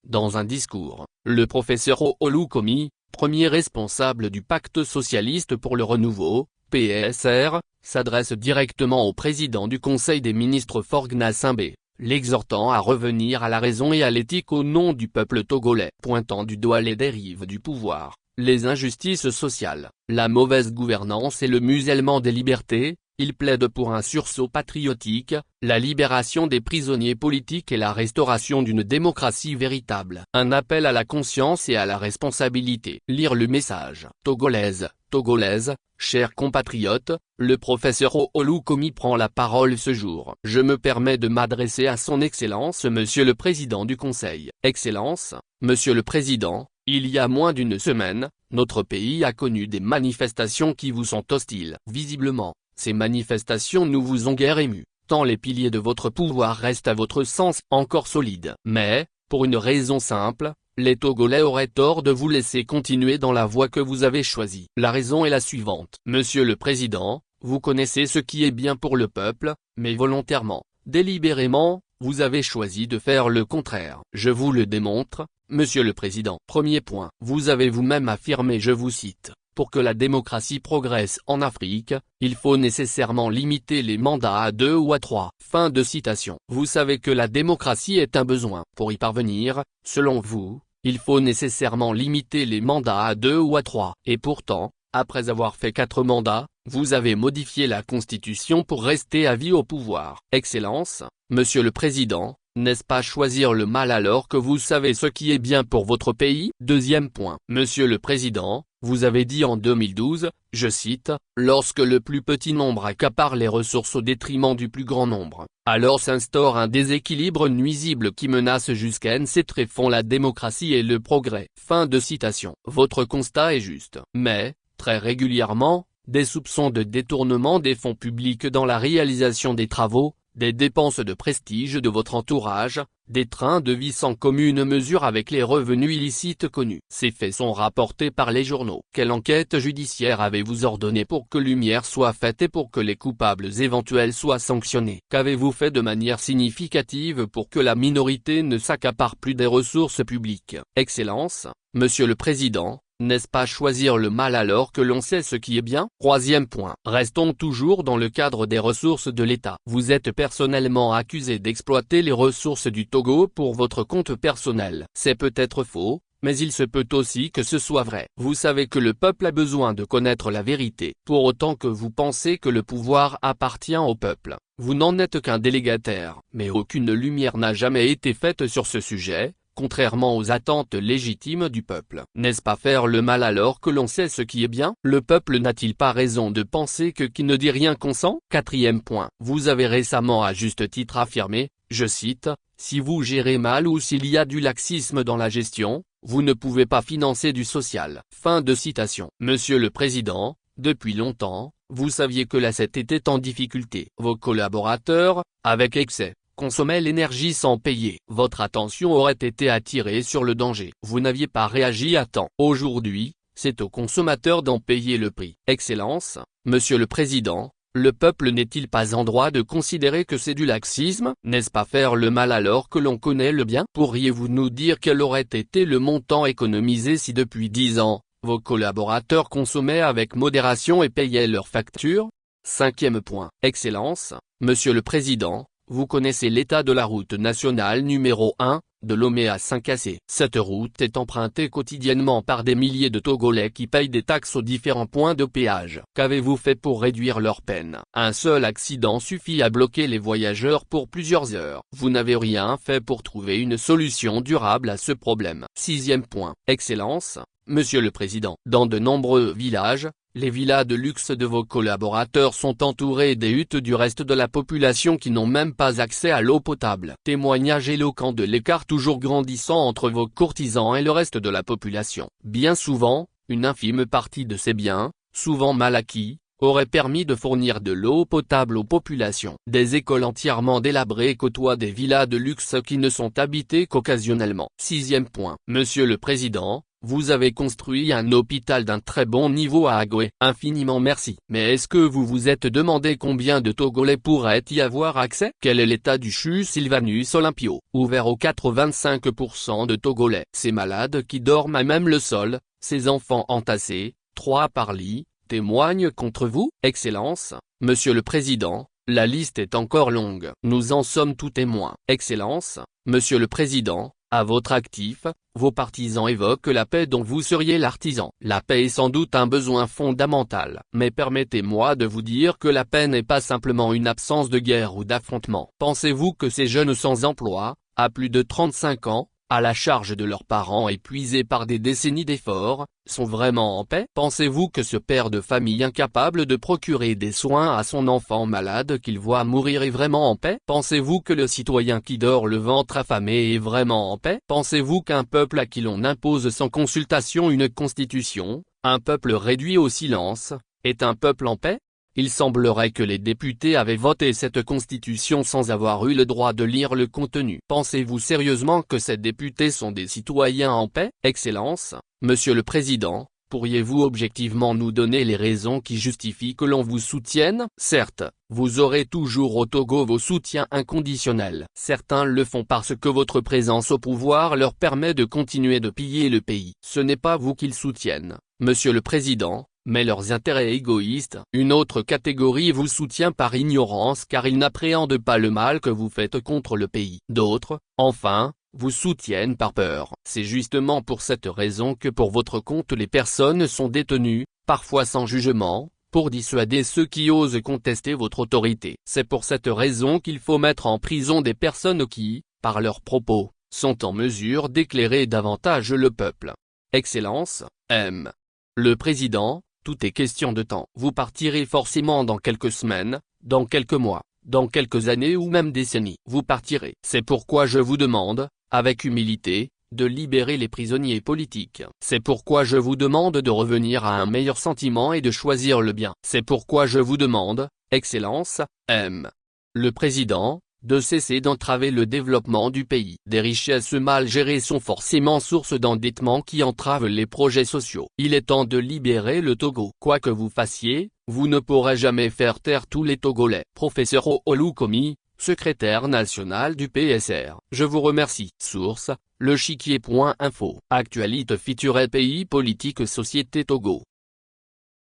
Dans un discours, le professeur Olukomi, premier responsable du Pacte socialiste pour le renouveau, PSR, s'adresse directement au président du Conseil des ministres Faure Gnassingbé, l'exhortant à revenir à la raison et à l'éthique au nom du peuple togolais, pointant du doigt les dérives du pouvoir, les injustices sociales, la mauvaise gouvernance et le musellement des libertés. Il plaide pour un sursaut patriotique, la libération des prisonniers politiques et la restauration d'une démocratie véritable. Un appel à la conscience et à la responsabilité. Lire le message. Togolaises, chers compatriotes, le professeur Olukomi prend la parole ce jour. Je me permets de m'adresser à son Excellence Monsieur le Président du Conseil. Excellence, Monsieur le Président, il y a moins d'une semaine, notre pays a connu des manifestations qui vous sont hostiles. Visiblement, ces manifestations ne vous ont guère ému, tant les piliers de votre pouvoir restent à votre sens encore solides. Mais, pour une raison simple, les Togolais auraient tort de vous laisser continuer dans la voie que vous avez choisie. La raison est la suivante. Monsieur le Président, vous connaissez ce qui est bien pour le peuple, mais volontairement, délibérément, vous avez choisi de faire le contraire. Je vous le démontre, Monsieur le Président. Premier point. Vous avez vous-même affirmé, je vous cite. Pour que la démocratie progresse en Afrique, il faut nécessairement limiter les mandats à 2 ou à 3. Fin de citation. Vous savez que la démocratie est un besoin. Pour y parvenir, selon vous, il faut nécessairement limiter les mandats à 2 ou à 3. Et pourtant, après avoir fait 4 mandats, vous avez modifié la Constitution pour rester à vie au pouvoir. Excellence, Monsieur le Président, n'est-ce pas choisir le mal alors que vous savez ce qui est bien pour votre pays? Deuxième point. Monsieur le Président, vous avez dit en 2012, je cite, « Lorsque le plus petit nombre accapare les ressources au détriment du plus grand nombre, alors s'instaure un déséquilibre nuisible qui menace jusqu'à tréfond la démocratie et le progrès. » Fin de citation. Votre constat est juste. Mais, très régulièrement, des soupçons de détournement des fonds publics dans la réalisation des travaux, des dépenses de prestige de votre entourage, des trains de vie sans commune mesure avec les revenus illicites connus. Ces faits sont rapportés par les journaux. Quelle enquête judiciaire avez-vous ordonné pour que lumière soit faite et pour que les coupables éventuels soient sanctionnés? Qu'avez-vous fait de manière significative pour que la minorité ne s'accapare plus des ressources publiques? Excellence, Monsieur le Président, n'est-ce pas choisir le mal alors que l'on sait ce qui est bien? Troisième point. Restons toujours dans le cadre des ressources de l'État. Vous êtes personnellement accusé d'exploiter les ressources du Togo pour votre compte personnel. C'est peut-être faux, mais il se peut aussi que ce soit vrai. Vous savez que le peuple a besoin de connaître la vérité. Pour autant que vous pensez que le pouvoir appartient au peuple, vous n'en êtes qu'un délégataire. Mais aucune lumière n'a jamais été faite sur ce sujet, contrairement aux attentes légitimes du peuple. N'est-ce pas faire le mal alors que l'on sait ce qui est bien? Le peuple n'a-t-il pas raison de penser que qui ne dit rien consent? Quatrième point. Vous avez récemment à juste titre affirmé, je cite, « Si vous gérez mal ou s'il y a du laxisme dans la gestion, vous ne pouvez pas financer du social. » Fin de citation. Monsieur le Président, depuis longtemps, vous saviez que la CET était en difficulté. Vos collaborateurs, avec excès, consommaient l'énergie sans payer. Votre attention aurait été attirée sur le danger. Vous n'aviez pas réagi à temps. Aujourd'hui, c'est aux consommateurs d'en payer le prix. Excellence, Monsieur le Président, le peuple n'est-il pas en droit de considérer que c'est du laxisme? N'est-ce pas faire le mal alors que l'on connaît le bien? Pourriez-vous nous dire quel aurait été le montant économisé si depuis 10 ans, vos collaborateurs consommaient avec modération et payaient leurs factures? Cinquième point. Excellence, Monsieur le Président, vous connaissez l'état de la route nationale numéro 1, de Lomé à Saint-Cassé. Cette route est empruntée quotidiennement par des milliers de Togolais qui payent des taxes aux différents points de péage. Qu'avez-vous fait pour réduire leur peine? Un seul accident suffit à bloquer les voyageurs pour plusieurs heures. Vous n'avez rien fait pour trouver une solution durable à ce problème. Sixième point. Excellence, Monsieur le Président. Dans de nombreux villages, les villas de luxe de vos collaborateurs sont entourées des huttes du reste de la population qui n'ont même pas accès à l'eau potable. Témoignage éloquent de l'écart toujours grandissant entre vos courtisans et le reste de la population. Bien souvent, une infime partie de ces biens, souvent mal acquis, aurait permis de fournir de l'eau potable aux populations. Des écoles entièrement délabrées côtoient des villas de luxe qui ne sont habitées qu'occasionnellement. Sixième point. Monsieur le Président, Vous avez construit un hôpital d'un très bon niveau à Agoué. Infiniment merci. Mais est-ce que vous vous êtes demandé combien de Togolais pourraient y avoir accès? Quel est l'état du CHU Sylvanus Olympio, ouvert aux 85% de Togolais? Ces malades qui dorment à même le sol, ces enfants entassés, 3 par lit, témoignent contre vous, Excellence, Monsieur le Président. La liste est encore longue. Nous en sommes tous témoins. Excellence, Monsieur le Président, à votre actif, vos partisans évoquent la paix dont vous seriez l'artisan. La paix est sans doute un besoin fondamental. Mais permettez-moi de vous dire que la paix n'est pas simplement une absence de guerre ou d'affrontement. Pensez-vous que ces jeunes sans emploi, à plus de 35 ans, à la charge de leurs parents épuisés par des décennies d'efforts, sont vraiment en paix? Pensez-vous que ce père de famille incapable de procurer des soins à son enfant malade qu'il voit mourir est vraiment en paix? Pensez-vous que le citoyen qui dort le ventre affamé est vraiment en paix? Pensez-vous qu'un peuple à qui l'on impose sans consultation une constitution, un peuple réduit au silence, est un peuple en paix? Il semblerait que les députés avaient voté cette constitution sans avoir eu le droit de lire le contenu. Pensez-vous sérieusement que ces députés sont des citoyens en paix? Excellence, Monsieur le Président, pourriez-vous objectivement nous donner les raisons qui justifient que l'on vous soutienne? Certes, vous aurez toujours au Togo vos soutiens inconditionnels. Certains le font parce que votre présence au pouvoir leur permet de continuer de piller le pays. Ce n'est pas vous qu'ils soutiennent, Monsieur le Président, mais leurs intérêts égoïstes. Une autre catégorie vous soutient par ignorance car ils n'appréhendent pas le mal que vous faites contre le pays. D'autres, enfin, vous soutiennent par peur. C'est justement pour cette raison que pour votre compte les personnes sont détenues, parfois sans jugement, pour dissuader ceux qui osent contester votre autorité. C'est pour cette raison qu'il faut mettre en prison des personnes qui, par leurs propos, sont en mesure d'éclairer davantage le peuple. Excellence, M. Le Président, tout est question de temps. Vous partirez forcément dans quelques semaines, dans quelques mois, dans quelques années ou même décennies. Vous partirez. C'est pourquoi je vous demande, avec humilité, de libérer les prisonniers politiques. C'est pourquoi je vous demande de revenir à un meilleur sentiment et de choisir le bien. C'est pourquoi je vous demande, Excellence, M. Le Président, de cesser d'entraver le développement du pays. Des richesses mal gérées sont forcément source d'endettement qui entravent les projets sociaux. Il est temps de libérer le Togo. Quoi que vous fassiez, vous ne pourrez jamais faire taire tous les Togolais. Professeur Olukomi, secrétaire national du PSR. Je vous remercie. Source, lechiquier.info. Actualité feature pays politique société Togo.